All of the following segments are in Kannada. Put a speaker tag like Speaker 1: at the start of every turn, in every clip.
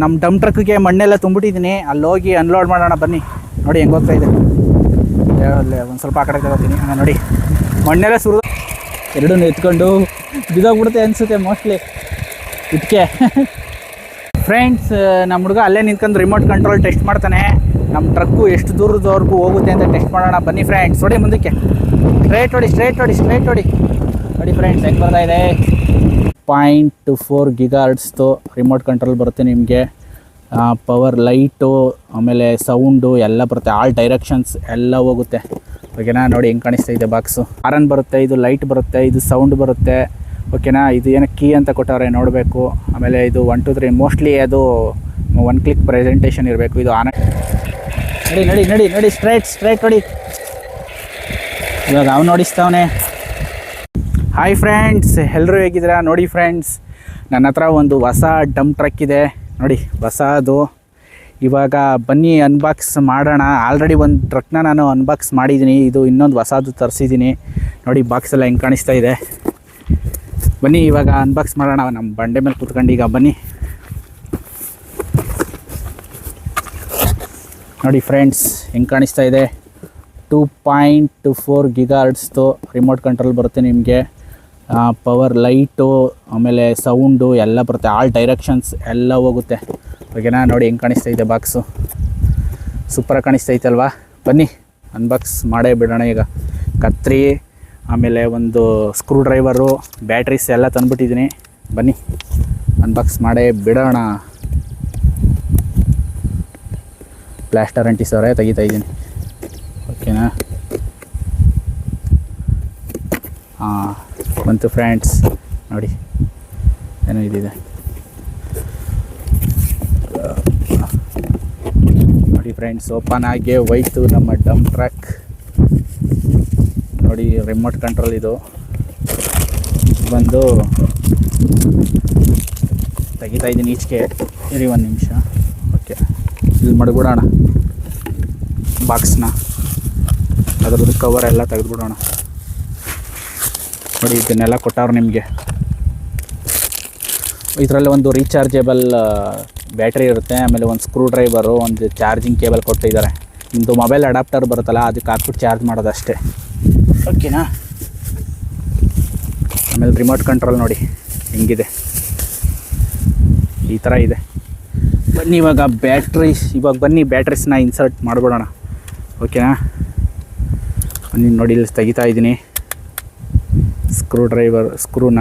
Speaker 1: ನಮ್ಮ ಡಂಪ್ ಟ್ರಕ್ಗೆ ಮಣ್ಣೆಲ್ಲ ತುಂಬಿಟ್ಟಿದ್ದೀನಿ. ಅಲ್ಲಿ ಹೋಗಿ ಅನ್ಲೋಡ್ ಮಾಡೋಣ ಬನ್ನಿ. ನೋಡಿ ಹೆಂಗೆ ಹೋಗ್ತಾ ಇದೆ. ಅಲ್ಲೇ ಒಂದು ಸ್ವಲ್ಪ ಆ ಕಡೆ ತಗೋತೀನಿ. ನೋಡಿ ಮಣ್ಣೆಲ್ಲ ಸುರಿದು ಎರಡೂ ಎತ್ಕೊಂಡು ಬಿದ್ದೋಗ್ಬಿಡುತ್ತೆ ಅನಿಸುತ್ತೆ ಮೋಸ್ಟ್ಲಿ ಇದಕ್ಕೆ. ಫ್ರೆಂಡ್ಸ್, ನಮ್ಮ ಹುಡುಗ ಅಲ್ಲೇ ನಿಂತ್ಕೊಂಡು ರಿಮೋಟ್ ಕಂಟ್ರೋಲ್ ಟೆಸ್ಟ್ ಮಾಡ್ತಾನೆ. ನಮ್ಮ ಟ್ರಕ್ಕು ಎಷ್ಟು ದೂರದವರೆಗೂ ಹೋಗುತ್ತೆ ಅಂತ ಟೆಸ್ಟ್ ಮಾಡೋಣ ಬನ್ನಿ ಫ್ರೆಂಡ್ಸ್. ನೋಡಿ ಮುಂದಕ್ಕೆ ಸ್ಟ್ರೇಟ್ ಹೊಡಿ. ನೋಡಿ ಫ್ರೆಂಡ್ಸ್ ಹೆಂಗೆ ಬರ್ತಾ ಇದೆ. 0.4 ಗಿಗಾಹರ್ಟ್ಸ್ದು ರಿಮೋಟ್ ಕಂಟ್ರೋಲ್ ಬರುತ್ತೆ ನಿಮಗೆ. ಪವರ್, ಲೈಟು, ಆಮೇಲೆ ಸೌಂಡು ಎಲ್ಲ ಬರುತ್ತೆ. ಆಲ್ ಡೈರೆಕ್ಷನ್ಸ್ ಎಲ್ಲ ಹೋಗುತ್ತೆ. ಓಕೆನಾ, ನೋಡಿ ಹೆಂಗೆ ಕಾಣಿಸ್ತಾ ಇದೆ ಬಾಕ್ಸು. ಹಾರನ್ ಬರುತ್ತೆ, ಇದು ಲೈಟ್ ಬರುತ್ತೆ, ಇದು ಸೌಂಡ್ ಬರುತ್ತೆ. ಓಕೆನಾ, ಇದು ಏನೋ ಕೀ ಅಂತ ಕೊಟ್ಟವ್ರೆ ನೋಡಬೇಕು. ಆಮೇಲೆ ಇದು 1 2 3 ಮೋಸ್ಟ್ಲಿ ಅದು 1 ಕ್ಲಿಕ್ ಪ್ರೆಸೆಂಟೇಷನ್ ಇರಬೇಕು. ಇದು ಆನ್. ನಡಿ ಸ್ಟ್ರೈಟ್ ಹೊಡಿ. ಇವಾಗ ಅವ್ನು ನೋಡಿಸ್ತಾವನೆ. ಹಾಯ್ ಫ್ರೆಂಡ್ಸ್, ಎಲ್ಲರೂ ಹೇಗಿದ್ದೀರಾ? ನೋಡಿ ಫ್ರೆಂಡ್ಸ್, ನನ್ನ ಹತ್ರ ಒಂದು ಹೊಸ ಡಂಪ್ ಟ್ರಕ್ ಇದೆ ನೋಡಿ, ಹೊಸದು. ಇವಾಗ ಬನ್ನಿ ಅನ್ಬಾಕ್ಸ್ ಮಾಡೋಣ. ಆಲ್ರೆಡಿ ಒಂದು ಟ್ರಕ್ನ ನಾನು ಅನ್ಬಾಕ್ಸ್ ಮಾಡಿದ್ದೀನಿ. ಇದು ಇನ್ನೊಂದು ಹೊಸದು ತರಿಸಿದ್ದೀನಿ. ನೋಡಿ ಬಾಕ್ಸ್ ಎಲ್ಲ ಹೆಂಗೆ ಕಾಣಿಸ್ತಾ ಇದೆ. ಬನ್ನಿ ಇವಾಗ ಅನ್ಬಾಕ್ಸ್ ಮಾಡೋಣ. ನಮ್ಮ ಬಂಡೆ ಮೇಲೆ ಕೂತ್ಕೊಂಡು ಈಗ ಬನ್ನಿ. ನೋಡಿ ಫ್ರೆಂಡ್ಸ್ ಹೆಂಗೆ ಕಾಣಿಸ್ತಾ ಇದೆ. 2.4 ಗಿಗಾಹರ್ಟ್ಸ್ದು ರಿಮೋಟ್ ಕಂಟ್ರೋಲ್ ಬರುತ್ತೆ ನಿಮಗೆ. ಪವರ್, ಲೈಟು, ಆಮೇಲೆ ಸೌಂಡು ಎಲ್ಲ ಬರುತ್ತೆ. ಆಲ್ ಡೈರೆಕ್ಷನ್ಸ್ ಎಲ್ಲ ಹೋಗುತ್ತೆ. ಓಕೆನಾ, ನೋಡಿ ಹೆಂಗೆ ಕಾಣಿಸ್ತಾ ಇದೆ ಬಾಕ್ಸು. ಸೂಪರಾಗಿ ಕಾಣಿಸ್ತೈತಲ್ವಾ? ಬನ್ನಿ ಅನ್ಬಾಕ್ಸ್ ಮಾಡೇ ಬಿಡೋಣ ಈಗ. ಕತ್ರಿ, ಆಮೇಲೆ ಒಂದು ಸ್ಕ್ರೂ ಡ್ರೈವರು, ಬ್ಯಾಟ್ರೀಸ್ ಎಲ್ಲ ತಂದುಬಿಟ್ಟಿದ್ದೀನಿ. ಬನ್ನಿ ಅನ್ಬಾಕ್ಸ್ ಮಾಡೇ ಬಿಡೋಣ. ಪ್ಲಾಸ್ಟರ್ ಅಂಟಿಸೋರೆ ತೆಗಿತಾ ಇದ್ದೀನಿ. ಓಕೆನಾ, ಬಂತು ಫ್ರೆಂಡ್ಸ್. ನೋಡಿ ಏನೋ ಇದಿದೆ. ನೋಡಿ ಫ್ರೆಂಡ್ಸ್, ಓಪನ್ ಆಗಿ ಹೋಯ್ತು ನಮ್ಮ ಡಂಪ್ ಟ್ರಕ್. ನೋಡಿ ರಿಮೋಟ್ ಕಂಟ್ರೋಲ್ ಇದು ಬಂದು ತೆಗಿತಾ ಇದ್ದೀನಿ ಈಚೆಗೆ. ಇರಿ ಒಂದು ನಿಮಿಷ. ಓಕೆ, ಇಲ್ಲಿ ಮಡಗ್ಬಿಡೋಣ ಬಾಕ್ಸ್ನ. ಅದ್ರದ್ದು ಕವರ್ ಎಲ್ಲ ತೆಗೆದುಬಿಡೋಣ. ನೋಡಿ ಇದನ್ನೆಲ್ಲ ಕೊಟ್ಟವ್ರು ನಿಮಗೆ. ಇದರಲ್ಲಿ ಒಂದು ರೀಚಾರ್ಜೇಬಲ್ ಬ್ಯಾಟ್ರಿ ಇರುತ್ತೆ, ಆಮೇಲೆ ಒಂದು ಸ್ಕ್ರೂ ಡ್ರೈವರು, ಒಂದು ಚಾರ್ಜಿಂಗ್ ಕೇಬಲ್ ಕೊಟ್ಟಿದ್ದಾರೆ. ನಿಮ್ಮದು ಮೊಬೈಲ್ ಅಡಾಪ್ಟರ್ ಬರುತ್ತಲ್ಲ, ಅದಕ್ಕೆ ಹಾಕ್ಬಿಟ್ಟು ಚಾರ್ಜ್ ಮಾಡೋದಷ್ಟೇ. ಓಕೆನಾ, ಆಮೇಲೆ ರಿಮೋಟ್ ಕಂಟ್ರೋಲ್ ನೋಡಿ ಹೆಂಗಿದೆ, ಈ ಥರ ಇದೆ. ಬನ್ನಿ ಇವಾಗ ಬನ್ನಿ ಬ್ಯಾಟ್ರೀಸ್ನ ಇನ್ಸರ್ಟ್ ಮಾಡಿಬಿಡೋಣ. ಓಕೆನಾ, ಬನ್ನಿ ನೋಡಿ ಇಲ್ಲಿ ತೆಗಿತಾ ಇದ್ದೀನಿ ಸ್ಕ್ರೂ ಡ್ರೈವರ್ ಸ್ಕ್ರೂನ.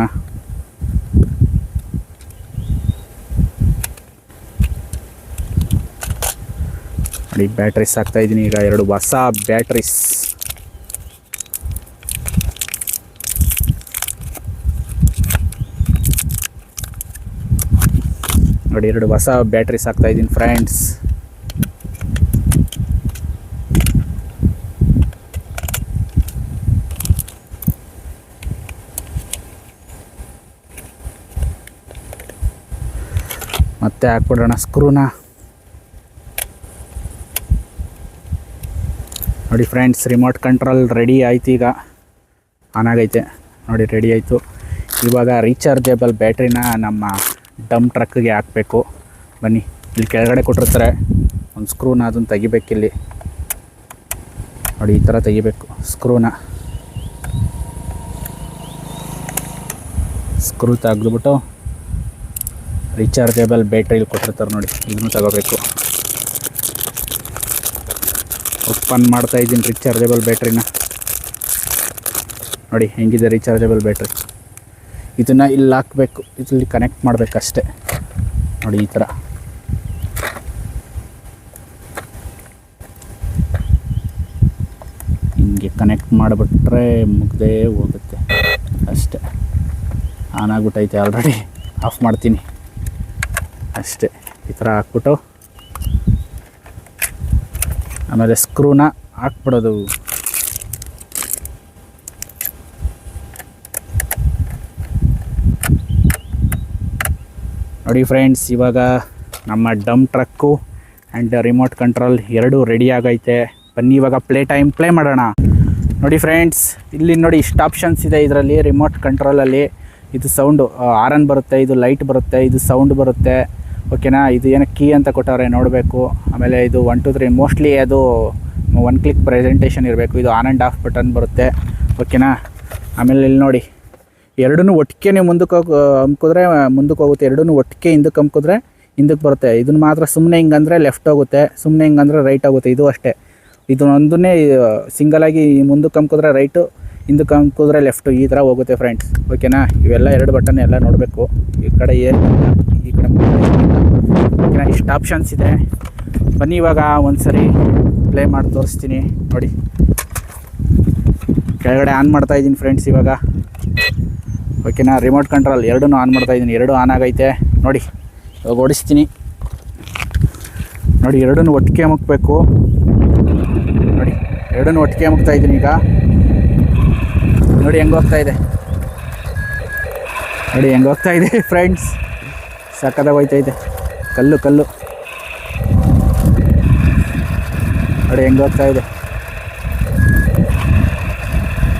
Speaker 1: ನೋಡಿ ಬ್ಯಾಟ್ರೀಸ್ ಹಾಕ್ತಾ ಇದ್ದೀನಿ ಈಗ, 2 ಹೊಸ ಬ್ಯಾಟ್ರೀಸ್. ನೋಡಿ 2 ಹೊಸ ಬ್ಯಾಟ್ರೀಸ್ ಹಾಕ್ತಾ ಇದ್ದೀನಿ ಫ್ರೆಂಡ್ಸ್. ಮತ್ತೆ ಹಾಕ್ಬಿಡೋಣ ಸ್ಕ್ರೂನ. ನೋಡಿ ಫ್ರೆಂಡ್ಸ್, ರಿಮೋಟ್ ಕಂಟ್ರೋಲ್ ರೆಡಿ ಆಯ್ತು. ಈಗ ಆನ್ ಆಗೈತೆ ನೋಡಿ, ರೆಡಿ ಆಯಿತು. ಇವಾಗ ರೀಚಾರ್ಜೇಬಲ್ ಬ್ಯಾಟ್ರಿನ ನಮ್ಮ ಡಂಪ್ ಟ್ರಕ್ಗೆ ಹಾಕಬೇಕು. ಬನ್ನಿ, ಇಲ್ಲಿ ಕೆಳಗಡೆ ಕೊಟ್ಟಿರ್ತಾರೆ ಒಂದು ಸ್ಕ್ರೂನ, ಅದನ್ನು ತೆಗಿಬೇಕಿಲ್ಲಿ. ನೋಡಿ ಈ ಥರ ತೆಗಿಬೇಕು ಸ್ಕ್ರೂನ. ಸ್ಕ್ರೂ ತೆಗೆದುಬಿಟ್ಟು ರೀಚಾರ್ಜೇಬಲ್ ಬ್ಯಾಟ್ರಿಲಿ ಕೊಟ್ಟಿರ್ತಾರೆ ನೋಡಿ, ಇದನ್ನು ತಗೋಬೇಕು. ಓಪನ್ ಮಾಡ್ತಾ ಇದ್ದೀನಿ ರೀಚಾರ್ಜೇಬಲ್ ಬ್ಯಾಟ್ರಿನ. ನೋಡಿ ಹೆಂಗಿದೆ ರೀಚಾರ್ಜೇಬಲ್ ಬ್ಯಾಟ್ರಿ. ಇದನ್ನು ಇಲ್ಲಿ ಹಾಕಬೇಕು, ಇಲ್ಲಿ ಕನೆಕ್ಟ್ ಮಾಡಬೇಕಷ್ಟೆ. ನೋಡಿ ಈ ಥರ. ಹಿಂಗೆ ಕನೆಕ್ಟ್ ಮಾಡಿಬಿಟ್ರೆ ಮುಗ್ದೇ ಹೋಗುತ್ತೆ ಅಷ್ಟೆ. On ಆಗಿಬಿಟ್ಟೈತೆ already. ಆಫ್ ಮಾಡ್ತೀನಿ ಅಷ್ಟೇ. ಈ ಥರ ಹಾಕ್ಬಿಟ್ಟು ಆಮೇಲೆ ಸ್ಕ್ರೂನ ಹಾಕ್ಬಿಡೋದು. ನೋಡಿ ಫ್ರೆಂಡ್ಸ್, ಇವಾಗ ನಮ್ಮ dump truck and remote control ಎರಡೂ ರೆಡಿ ಆಗೈತೆ. ಬನ್ನಿ ಇವಾಗ ಪ್ಲೇ ಮಾಡೋಣ. ನೋಡಿ ಫ್ರೆಂಡ್ಸ್, ಇಲ್ಲಿ ನೋಡಿ ಇಷ್ಟು ಆಪ್ಷನ್ಸ್ ಇದೆ ಇದರಲ್ಲಿ ರಿಮೋಟ್ ಕಂಟ್ರೋಲಲ್ಲಿ. ಇದು ಸೌಂಡು ಹಾರನ್ ಬರುತ್ತೆ, ಇದು ಲೈಟ್ ಬರುತ್ತೆ, ಇದು ಸೌಂಡ್ ಬರುತ್ತೆ, ಓಕೆನಾ. ಇದು ಏನೋ ಕೀ ಅಂತ ಕೊಟ್ಟವ್ರೆ ನೋಡಬೇಕು. ಆಮೇಲೆ ಇದು 1 2 3 ಮೋಸ್ಟ್ಲಿ ಅದು 1 ಕ್ಲಿಕ್ ಪ್ರೆಸೆಂಟೇಷನ್ ಇರಬೇಕು. ಇದು ಆನ್ ಆ್ಯಂಡ್ ಆಫ್ ಬಟನ್ ಬರುತ್ತೆ. ಓಕೆನಾ. ಆಮೇಲೆ ಇಲ್ಲಿ ನೋಡಿ, ಎರಡನ್ನೂ ಒಟ್ಟಿಗೆ ನೀವು ಮುಂದಕ್ಕೆ ಅಮ್ಕಿದ್ರೆ ಮುಂದಕ್ಕೆ ಹೋಗುತ್ತೆ, ಎರಡನ್ನೂ ಒಟ್ಟಿಗೆ ಹಿಂದಕ್ಕೆ ಅಮ್ಕಿದ್ರೆ ಹಿಂದಕ್ಕೆ ಬರುತ್ತೆ. ಇದನ್ನು ಮಾತ್ರ ಸುಮ್ಮನೆ ಹಿಂಗಂದರೆ ಲೆಫ್ಟ್ ಹೋಗುತ್ತೆ, ಸುಮ್ಮನೆ ಹಿಂಗಂದರೆ ರೈಟ್ ಆಗುತ್ತೆ. ಇದು ಅಷ್ಟೇ, ಇದು ಒಂದನ್ನೇ ಸಿಂಗಲಾಗಿ ಮುಂದಕ್ಕೆ ಅಮ್ಕಿದ್ರೆ ರೈಟು, ಹಿಂದಕ್ಕೆ ಅಮ್ಕಿದ್ರೆ ಲೆಫ್ಟು, ಈ ಥರ ಹೋಗುತ್ತೆ ಫ್ರೆಂಡ್ಸ್. ಓಕೆನಾ. ಇವೆಲ್ಲ 2 ಬಟನ್ ಎಲ್ಲ ನೋಡಬೇಕು. ಈ ಕಡೆ ಏನು, ಈ ಕಡೆ ಓಕೆನಾ. ಇಷ್ಟು ಆಪ್ಷನ್ಸ್ ಇದೆ. ಬನ್ನಿ ಇವಾಗ ಒಂದು ಸರಿ ಪ್ಲೇ ಮಾಡಿ ತೋರಿಸ್ತೀನಿ ನೋಡಿ. ಕೆಳಗಡೆ ಆನ್ ಮಾಡ್ತಾಯಿದ್ದೀನಿ ಫ್ರೆಂಡ್ಸ್ ಇವಾಗ. ಓಕೆನಾ. ರಿಮೋಟ್ ಕಂಟ್ರೋಲ್ ಎರಡನ್ನೂ ಆನ್ ಮಾಡ್ತಾಯಿದ್ದೀನಿ, 2 ಆನ್ ಆಗೈತೆ ನೋಡಿ. ಇವಾಗ ಓಡಿಸ್ತೀನಿ ನೋಡಿ. ಎರಡನ್ನೂ ಒಟ್ಟಿಗೆ ಅಮುಕಬೇಕು ನೋಡಿ. ಎರಡನ್ನೂ ಒಟ್ಟಿಗೆ ಅಮುಕ್ತಾಯಿದ್ದೀನಿ ಈಗ ನೋಡಿ. ಹೆಂಗೆ ಹೋಗ್ತಾಯಿದೆ ನೋಡಿ, ಹೆಂಗೆ ಹೋಗ್ತಾಯಿದೆ ಫ್ರೆಂಡ್ಸ್. ಸಕ್ಕತ್ತಾಗಿ ಹೋಗ್ತಾಯಿದೆ. ಕಲ್ಲು ಕಲ್ಲು ನೋಡಿ, ಹೆಂಗೆ ಹೋಗ್ತಾಯಿದೆ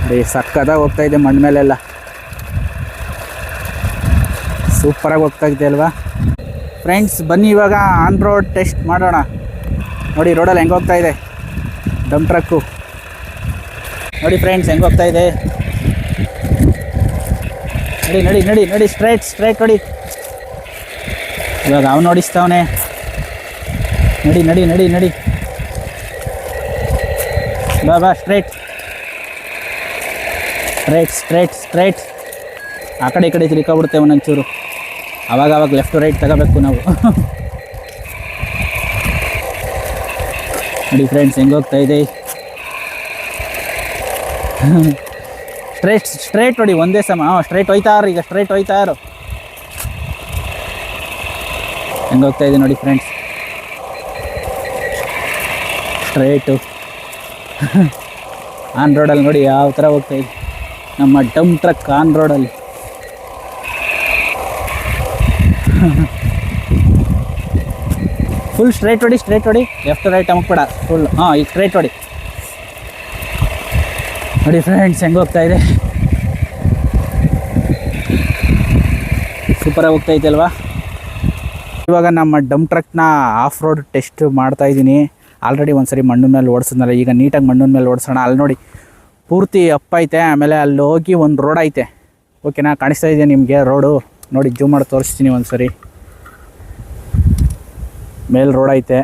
Speaker 1: ನೋಡಿ. ಸಕ್ಕತ್ತಾಗಿ ಹೋಗ್ತಾಯಿದೆ ಮಣ್ಣು ಮೇಲೆಲ್ಲ. ಸೂಪರಾಗಿ ಹೋಗ್ತಾಯಿದೆ ಅಲ್ವಾ ಫ್ರೆಂಡ್ಸ್. ಬನ್ನಿ ಇವಾಗ ಆನ್ ರೋಡ್ ಟೆಸ್ಟ್ ಮಾಡೋಣ ನೋಡಿ. ರೋಡಲ್ಲಿ ಹೆಂಗೆ ಹೋಗ್ತಾಯಿದೆ ಡಂಪ್ ಟ್ರಕ್ಕು ನೋಡಿ ಫ್ರೆಂಡ್ಸ್, ಹೆಂಗೆ ಹೋಗ್ತಾಯಿದೆ ನಡಿ ನಡಿ ನಡಿ ನಡಿ. ಸ್ಟ್ರೈಟ್ ನೋಡಿ. ಇವಾಗ ಅವನು ನೋಡಿಸ್ತಾವನೆ. ನಡಿ ನಡಿ ನಡಿ ನಡಿ. ಬಾ ಸ್ಟ್ರೈಟ್. ಆ ಕಡೆ ಈ ಕಡೆ ತಿರ್ಕೊಬಿಡುತ್ತೆ ಒಂದೊಂಚೂರು. ಆವಾಗ ಲೆಫ್ಟ್ ರೈಟ್ ತಗೋಬೇಕು ನಾವು. ನೋಡಿ ಫ್ರೆಂಡ್ಸ್, ಹೆಂಗೆ ಹೋಗ್ತಾಯಿದೆ. ಸ್ಟ್ರೈಟ್ ನೋಡಿ, ಒಂದೇ ಸಮ. ಸ್ಟ್ರೈಟ್ ಹೋಯ್ತಾರು. ಈಗ ಸ್ಟ್ರೈಟ್ ಹೋಯ್ತಾರು. ಹೆಂಗೆ ಹೋಗ್ತಾಯಿದೆ ನೋಡಿ ಫ್ರೆಂಡ್ಸ್, ಸ್ಟ್ರೈಟು. ಆನ್ ರೋಡಲ್ಲಿ ನೋಡಿ ಯಾವ ಥರ ಹೋಗ್ತಾಯಿದೆ ನಮ್ಮ ಡಂಪ್ ಟ್ರಕ್ ಆನ್ ರೋಡಲ್ಲಿ. ಫುಲ್ ಸ್ಟ್ರೈಟ್ ಹೊಡಿ. ಲೆಫ್ಟ್ ರೈಟ್ ಅಮಕ್ಬೇಡ, ಫುಲ್. ಈಗ ಸ್ಟ್ರೈಟ್ ಹೊಡಿ ನೋಡಿ ಫ್ರೆಂಡ್ಸ್, ಹೆಂಗೆ ಹೋಗ್ತಾಯಿದೆ. ಸೂಪರಾಗಿ ಹೋಗ್ತಾಯಿದೆ ಅಲ್ವಾ. ಇವಾಗ ನಮ್ಮ ಡಂಪ್ ಟ್ರಕ್ನ ಆಫ್ ರೋಡ್ ಟೆಸ್ಟ್ ಮಾಡ್ತಾಯಿದ್ದೀನಿ. ಆಲ್ರೆಡಿ ಒಂದು ಸರಿ ಮಣ್ಣಿನ ಮೇಲೆ ಓಡಿಸಿದ್ನಲ್ಲ, ಈಗ ನೀಟಾಗಿ ಮಣ್ಣಿನ ಮೇಲೆ ಓಡಿಸೋಣ. ಅಲ್ಲಿ ನೋಡಿ ಪೂರ್ತಿ ಅಪ್ ಐತೆ. ಆಮೇಲೆ ಅಲ್ಲಿ ಹೋಗಿ ಒಂದು ರೋಡ್ ಐತೆ. ಓಕೆನಾ. ಕಾಣಿಸ್ತಾ ಇದೆ ನಿಮಗೆ ರೋಡು ನೋಡಿ. ಜೂಮ್ ಮಾಡಿ ತೋರಿಸ್ತೀನಿ ಒಂದು ಸರಿ. ಮೇಲೆ ರೋಡ್ ಐತೆ,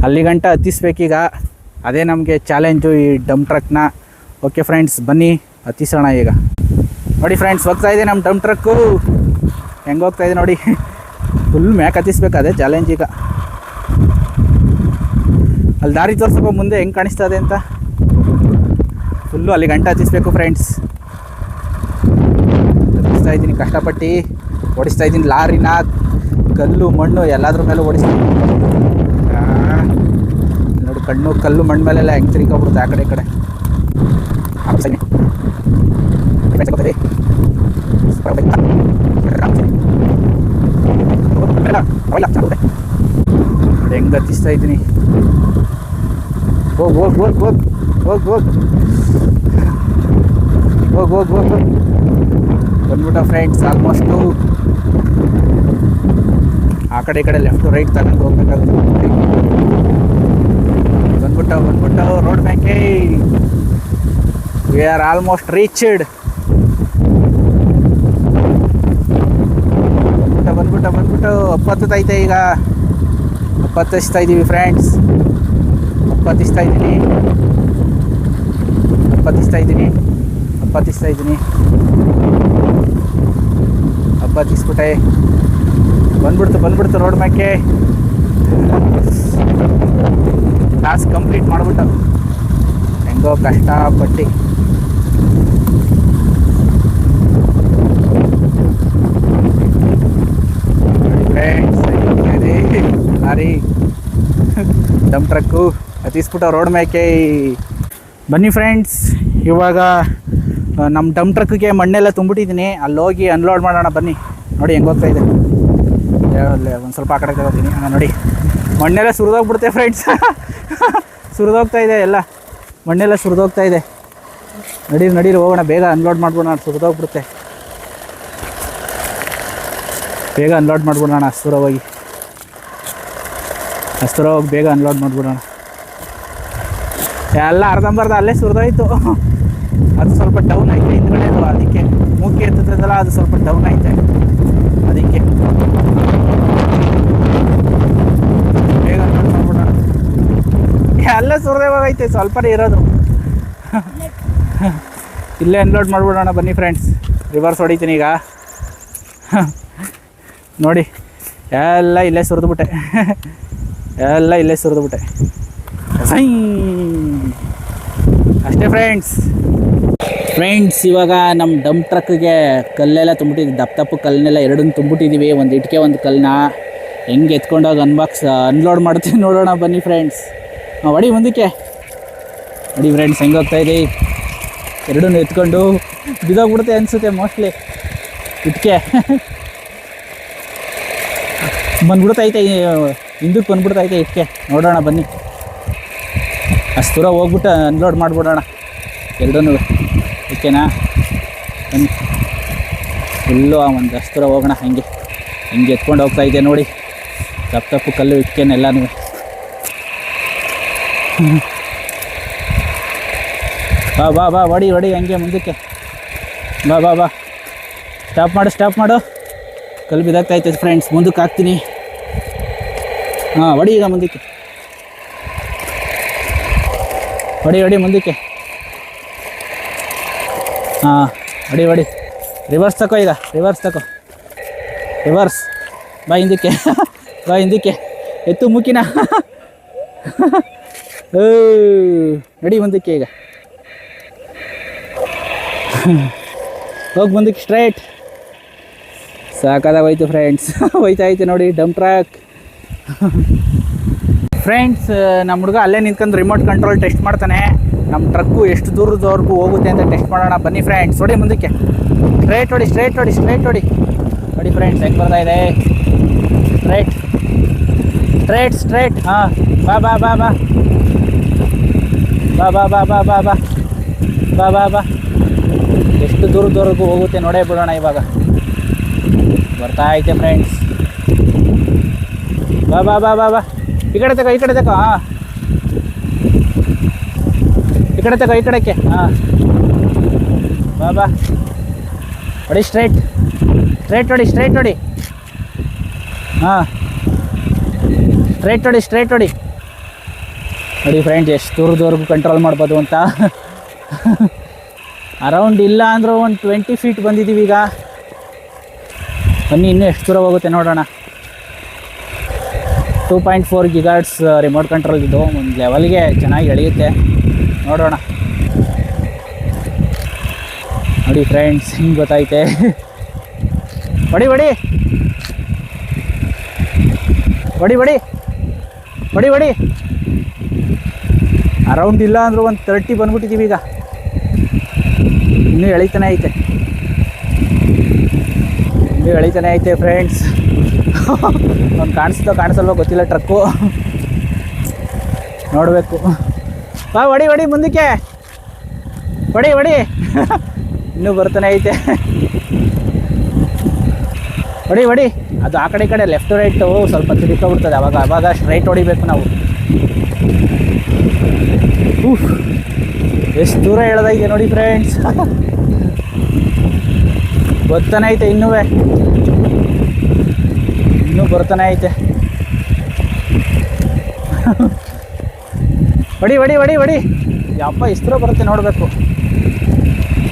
Speaker 1: ಅಲ್ಲಿ ಗಂಟ ಹತ್ತಿಸ್ಬೇಕೀಗ. ಅದೇ ನಮಗೆ ಚಾಲೆಂಜು ಈ ಡಂಪ್ ಟ್ರಕ್ನ. ಓಕೆ ಫ್ರೆಂಡ್ಸ್, ಬನ್ನಿ ಹತ್ತಿಸೋಣ ಈಗ. ನೋಡಿ ಫ್ರೆಂಡ್ಸ್, ಹೋಗ್ತಾಯಿದೆ ನಮ್ಮ ಡಂಪ್ ಟ್ರಕ್ಕು. ಹೆಂಗೆ ಹೋಗ್ತಾಯಿದೆ ನೋಡಿ. ಫುಲ್ ಮ್ಯಾಕ್ ಹತ್ತಿಸ್ಬೇಕು, ಅದೇ ಚಾಲೆಂಜ್ ಈಗ. ಅಲ್ಲಿ ದಾರಿ ತೋರಿಸಪ್ಪ ಮುಂದೆ ಹೆಂಗೆ ಕಾಣಿಸ್ತದೆ ಅಂತ. ಫುಲ್ಲು ಅಲ್ಲಿ ಗಂಟೆ ಹತ್ತಿಸ್ಬೇಕು ಫ್ರೆಂಡ್ಸ್. ಹತ್ತಿಸ್ತಾ ಇದ್ದೀನಿ, ಕಷ್ಟಪಟ್ಟು ಓಡಿಸ್ತಾ ಇದ್ದೀನಿ. ಲಾರಿನ, ಕಲ್ಲು ಮಣ್ಣು ಎಲ್ಲಾದ್ರ ಮೇಲೂ ಓಡಿಸ್ತೀನಿ ನೋಡಿ. ಕಲ್ಲು ಮಣ್ಣು ಮೇಲೆಲ್ಲ ಹೆಂಗೆ ತಿರ್ಕೊಬಿಡುತ್ತೆ ಆ ಕಡೆ ಈ ಕಡೆ. ನೋಡಿ ಹೆಂಗೆ ಹತ್ತಿಸ್ತಾ ಇದ್ದೀನಿ. ಹೋಗ್ ಬಂದ್ಬಿಟ್ಟ ಫ್ರೆಂಡ್ಸ್. ಆಲ್ಮೋಸ್ಟು ಆ ಕಡೆ ಈ ಕಡೆ ಲೆಫ್ಟ್ ರೈಟ್ ತಗೊಂಡು ಹೋಗ್ಬೇಕಾಗುತ್ತೆ. ಬಂದ್ಬಿಟ್ಟು ರೋಡ್ ಬ್ಯಾಂಕೇ. We are almost reached. ಬಂದ್ಬಿಟ್ಟು ಅಪ್ಪತ್ತೈತೆ ಈಗ. ಅಪ್ಪತ್ತಿಸ್ತಾ ಇದ್ದೀವಿ ಫ್ರೆಂಡ್ಸ್. ಅಪ್ಪತ್ತಿಸ್ತಾ ಇದ್ದೀನಿ. ಅಪ್ಪತ್ತಿಸ್ಬಿಟ್ಟೆ. ಬಂದ್ಬಿಡ್ತು ರೋಡ್ ಮ್ಯಾಕೆ. ಟಾಸ್ಕ್ ಕಂಪ್ಲೀಟ್ ಮಾಡ್ಬಿಟ್ಟು ಹೆಂಗೋ ಕಷ್ಟಪಟ್ಟು. ಲಾರಿ ಡಂಪ್ ಟ್ರಕ್ಕು ಹತ್ತಿಸ್ಬಿಟ್ಟು ರೋಡ್ ಮ್ಯಾಕೆ. ಬನ್ನಿ ಫ್ರೆಂಡ್ಸ್, ಇವಾಗ ನಮ್ಮ ಡಂಪ್ ಟ್ರಕ್ಕಿಗೆ ಮಣ್ಣೆಲ್ಲ ತುಂಬಿಟ್ಟಿದ್ದೀನಿ. ಅಲ್ಲಿ ಹೋಗಿ ಅನ್ಲೋಡ್ ಮಾಡೋಣ ಬನ್ನಿ. ನೋಡಿ ಹೆಂಗೆ ಹೋಗ್ತಾಯಿದೆ. ಒಂದು ಸ್ವಲ್ಪ ಆ ಕಡೆ ತಗೋತೀನಿ. ನೋಡಿ ಮಣ್ಣೆಲ್ಲ ಸುರಿದೋಗ್ಬಿಡುತ್ತೆ ಫ್ರೆಂಡ್ಸ್. ಸುರಿದೋಗ್ತಾಯಿದೆ ಎಲ್ಲ, ಮಣ್ಣೆಲ್ಲ ಸುರಿದೋಗ್ತಾಯಿದೆ. ನಡೀರಿ ಹೋಗೋಣ, ಬೇಗ ಅನ್ಲೋಡ್ ಮಾಡ್ಬೋಣ. ಸುರಿದೋಗ್ಬಿಡುತ್ತೆ. ಬೇಗ ಅನ್ಲೋಡ್ ಮಾಡಿಬಿಡೋಣ. ಹಸ್ತೂರ ಹೋಗಿ ಬೇಗ ಅನ್ಲೋಡ್ ಮಾಡಿಬಿಡೋಣ. ಎಲ್ಲ ಅರ್ಧಂಬರ್ಧ ಅಲ್ಲೇ ಸುರಿದೋಯ್ತು. ಅದು ಸ್ವಲ್ಪ ಡೌನ್ ಐತೆ ಹಿಂದ್ಗಡೆ, ಅದಕ್ಕೆ ಮೂಕಿ ಎತ್ತದಲ್ಲ, ಅದು ಸ್ವಲ್ಪ ಡೌನ್ ಐತೆ, ಅದಕ್ಕೆ ಬೇಗ ಅನ್ಲೋಡ್ ಮಾಡ್ಬಿಡೋಣ. ಎಲ್ಲ ಸುರಿದೇ ಹೋಗೈತೆ, ಸ್ವಲ್ಪನೇ ಇರೋದು. ಇಲ್ಲೇ ಅನ್ಲೋಡ್ ಮಾಡಿಬಿಡೋಣ ಬನ್ನಿ ಫ್ರೆಂಡ್ಸ್. ರಿವರ್ಸ್ ಹೊಡಿತೀನಿ ಈಗ. ನೋಡಿ ಎಲ್ಲ ಇಲ್ಲೇ ಸುರಿದ್ಬಿಟ್ಟೆ, ಎಲ್ಲ ಇಲ್ಲೇ ಸುರಿದ್ಬಿಟ್ಟೆ. ಅಷ್ಟೇ ಫ್ರೆಂಡ್ಸ್. ಇವಾಗ ನಮ್ಮ ಡಂಪ್ ಟ್ರಕ್ಗೆ ಕಲ್ಲೆಲ್ಲ ತುಂಬಿಟ್ಟಿದ್ವಿ, ದಪ್ಪ ಕಲ್ಲನ್ನೆಲ್ಲ ಎರಡನ್ನು ತುಂಬಿಟ್ಟಿದ್ದೀವಿ. ಒಂದು ಇಟ್ಕೆ ಒಂದು ಕಲ್ಲನ್ನ ಹೆಂಗೆ ಎತ್ಕೊಂಡೋಗಿ ಅನ್ಲೋಡ್ ಮಾಡ್ತೀವಿ ನೋಡೋಣ ಬನ್ನಿ ಫ್ರೆಂಡ್ಸ್. ಹೊಡಿ ಮುಂದಕ್ಕೆ ಹೊಡಿ ಫ್ರೆಂಡ್ಸ್. ಹೆಂಗೆ ಹೋಗ್ತಾಯಿದೆ, ಎರಡನ್ನೂ ಎತ್ಕೊಂಡು ಬಿದ್ದೋಗ್ಬಿಡುತ್ತೆ ಅನಿಸುತ್ತೆ ಮೋಸ್ಟ್ಲಿ. ಇಟ್ಕೆ ಬಂದ್ಬಿಡ್ತೈತೆ, ಹಿಂದಕ್ಕೆ ಬಂದ್ಬಿಡ್ತೈತೆ ಇಟ್ಕೆ. ನೋಡೋಣ ಬನ್ನಿ, ಅಷ್ಟು ದೂರ ಹೋಗ್ಬಿಟ್ಟು ಅನ್ಲೋಡ್ ಮಾಡಿಬಿಡೋಣ ಎರಡನ್ನೂ. ಇಟ್ಕೆನಾ ಬನ್ನಿ, ಫುಲ್ಲು ಒಂದು ಅಷ್ಟು ದೂರ ಹೋಗೋಣ. ಹಿಂಗೆ ಎತ್ಕೊಂಡು ಹೋಗ್ತಾಯಿದ್ದೆ ನೋಡಿ, ದಪ್ಪ ಕಲ್ಲು ಇಟ್ಕೆನೆಲ್ಲನೂ. ಬಾ ಹೊಡಿ ಹಂಗೆ ಮುಂದಕ್ಕೆ ಬಾ. ಸ್ಟಾಪ್ ಮಾಡು. ಕಲ್ಲು ಬಿದ್ದಾಗ್ತೈತೆ ಫ್ರೆಂಡ್ಸ್, ಮುಂದಕ್ಕೆ ಹಾಕ್ತೀನಿ. ಹೊಡಿ ಈಗ ಮುಂದಕ್ಕೆ, ಹೊಡಿ ಮುಂದಕ್ಕೆ. ಹೊಡಿ. ರಿವರ್ಸ್ ತಗೋ ಈಗ, ರಿವರ್ಸ್. ಬಾ ಹಿಂದಕ್ಕೆ ಎತ್ತು ಮುಕ್ಕಿನ. ನಡಿ ಮುಂದಕ್ಕೆ ಈಗ, ಹೋಗಿ ಮುಂದಕ್ಕೆ ಸ್ಟ್ರೈಟ್. ಸಾಕಾದಾಗ ಹೋಯ್ತು ಫ್ರೆಂಡ್ಸ್. ಹೋಯ್ತಾಯ್ತು ನೋಡಿ ಡಂಪ್ ಟ್ರಕ್. ಫ್ರೆಂಡ್ಸ್, ನಮ್ಮ ಹುಡುಗ ಅಲ್ಲೇ ನಿಂತ್ಕೊಂಡು ರಿಮೋಟ್ ಕಂಟ್ರೋಲ್ ಟೆಸ್ಟ್ ಮಾಡ್ತಾನೆ. ನಮ್ಮ ಟ್ರಕ್ಕು ಎಷ್ಟು ದೂರದವರೆಗೂ ಹೋಗುತ್ತೆ ಅಂತ ಟೆಸ್ಟ್ ಮಾಡೋಣ ಬನ್ನಿ ಫ್ರೆಂಡ್ಸ್. ಹೊಡಿ ಮುಂದಕ್ಕೆ, ಸ್ಟ್ರೈಟ್ ಹೊಡಿ. ನೋಡಿ ಫ್ರೆಂಡ್ಸ್ ಹೆಂಗೆ ಬರ್ತಾ ಇದೆ. ಸ್ಟ್ರೈಟ್. ಬಾ. ಎಷ್ಟು ದೂರದವರೆಗೂ ಹೋಗುತ್ತೆ ನೋಡೇ ಬಿಡೋಣ ಇವಾಗ. ಬರ್ತಾ ಐತೆ ಫ್ರೆಂಡ್ಸ್. ಬಾ. ಈ ಕಡೆ ತಗೋ. ಈ ಕಡೆಕ್ಕೆ. ಬಾ. ಹೊಡಿ ಸ್ಟ್ರೈಟ್ ಹೊಡಿ. ಸ್ಟ್ರೈಟ್ ಹೊಡಿ. ನೋಡಿ ಫ್ರೆಂಡ್ಸ್ ಎಷ್ಟು ದೂರದವರೆಗೂ ಕಂಟ್ರೋಲ್ ಮಾಡ್ಬೋದು ಅಂತ. ಅರೌಂಡ್ ಇಲ್ಲ ಅಂದರೂ ಒಂದು 20 ಫೀಟ್ ಬಂದಿದ್ದೀವಿ ಈಗ. ಬನ್ನಿ ಇನ್ನೂ ಎಷ್ಟು ದೂರ ಹೋಗುತ್ತೆ ನೋಡೋಣ. 2.4 GHz ರಿಮೋಟ್ ಕಂಟ್ರೋಲ್ ಇದು. ಒಂದು ಲೆವೆಲ್ಗೆ ಚೆನ್ನಾಗಿ ಎಳೆಯುತ್ತೆ, ನೋಡೋಣ. ನೋಡಿ ಫ್ರೆಂಡ್ಸ್ ಹಿಂಗೆ ಗೊತ್ತೈತೆ. ಹೊಡಿ. ಅರೌಂಡ್ ಇಲ್ಲ ಅಂದರೂ ಒಂದು 30 ಬಂದ್ಬಿಟ್ಟಿದ್ದೀವಿ ಈಗ. ಇನ್ನೂ ಎಳಿತಾನೆ ಐತೆ ಫ್ರೆಂಡ್ಸ್. ಅವ್ನು ಕಾಣಿಸಲ್ವೋ ಗೊತ್ತಿಲ್ಲ ಟ್ರಕ್ಕು, ನೋಡಬೇಕು. ಬಾ ಹೊಡಿ ಮುಂದಕ್ಕೆ ಹೊಡಿ. ಇನ್ನೂ ಬರ್ತಾನೆ ಐತೆ. ಹೊಡಿ. ಅದು ಆ ಕಡೆ ಈ ಕಡೆ ಲೆಫ್ಟ್ ರೈಟು ಸ್ವಲ್ಪ ತಿರುಗ್ಬಿಡ್ತದೆ, ಅವಾಗ ಸ್ಟ್ರೈಟ್ ಹೊಡಿಬೇಕು ನಾವು. ಎಷ್ಟು ದೂರ ಹೇಳೋದೈತೆ ನೋಡಿ ಫ್ರೆಂಡ್ಸ್. ಬರ್ತಾನೆ ಐತೆ, ಇನ್ನೂ ಬರ್ತಾನೆ ಐತೆ. ಹೊಡಿ. ಯಪ್ಪ ಎಷ್ಟು ದೂರ ಬರುತ್ತೆ ನೋಡಬೇಕು.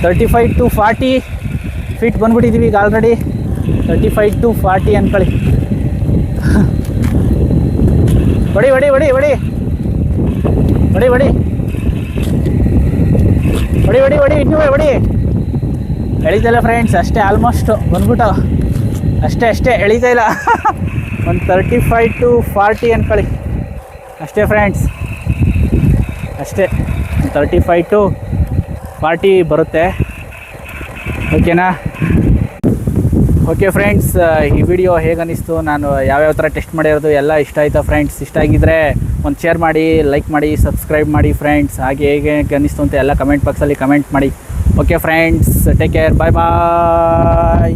Speaker 1: 35 to 40 ಫೀಟ್ ಬಂದ್ಬಿಟ್ಟಿದ್ದೀವಿ ಈಗ ಆಲ್ರೆಡಿ. 35 to 40 ಅಂದ್ಕೊಳ್ಳಿ. ಹೊಡಿ. ಇನ್ನೂ ಹೊಡಿ. ಎಳಿತಲ್ಲ ಫ್ರೆಂಡ್ಸ್, ಅಷ್ಟೇ ಆಲ್ಮೋಸ್ಟ್ ಬಂದ್ಬಿಟ್ಟು. ಅಷ್ಟೇ ಎಳಿತಾ ಇಲ್ಲ. ಒಂದು 35 to 40 ಅಂದ್ಕೊಳ್ಳಿ ಅಷ್ಟೇ ಫ್ರೆಂಡ್ಸ್. 35 to 40 ಬರುತ್ತೆ. ಓಕೆನಾ? ಓಕೆ ಫ್ರೆಂಡ್ಸ್, ಈ ವಿಡಿಯೋ ಹೇಗೆ ಅನ್ನಿಸ್ತು, ನಾನು ಯಾವ್ಯಾವ ಥರ ಟೆಸ್ಟ್ ಮಾಡಿರೋದು ಎಲ್ಲ ಇಷ್ಟ ಆಯಿತಾ ಫ್ರೆಂಡ್ಸ್? ಇಷ್ಟ ಆಗಿದ್ದರೆ ಒಂದು ಶೇರ್ ಮಾಡಿ, ಲೈಕ್ ಮಾಡಿ, ಸಬ್ಸ್ಕ್ರೈಬ್ ಮಾಡಿ ಫ್ರೆಂಡ್ಸ್. ಹಾಗೆ ಹೇಗೆ ಅನ್ನಿಸ್ತು ಅಂತ ಎಲ್ಲ ಕಮೆಂಟ್ ಬಾಕ್ಸಲ್ಲಿ ಕಮೆಂಟ್ ಮಾಡಿ. ಓಕೆ ಫ್ರೆಂಡ್ಸ್, ಟೇಕ್ ಕೇರ್, ಬಾಯ್.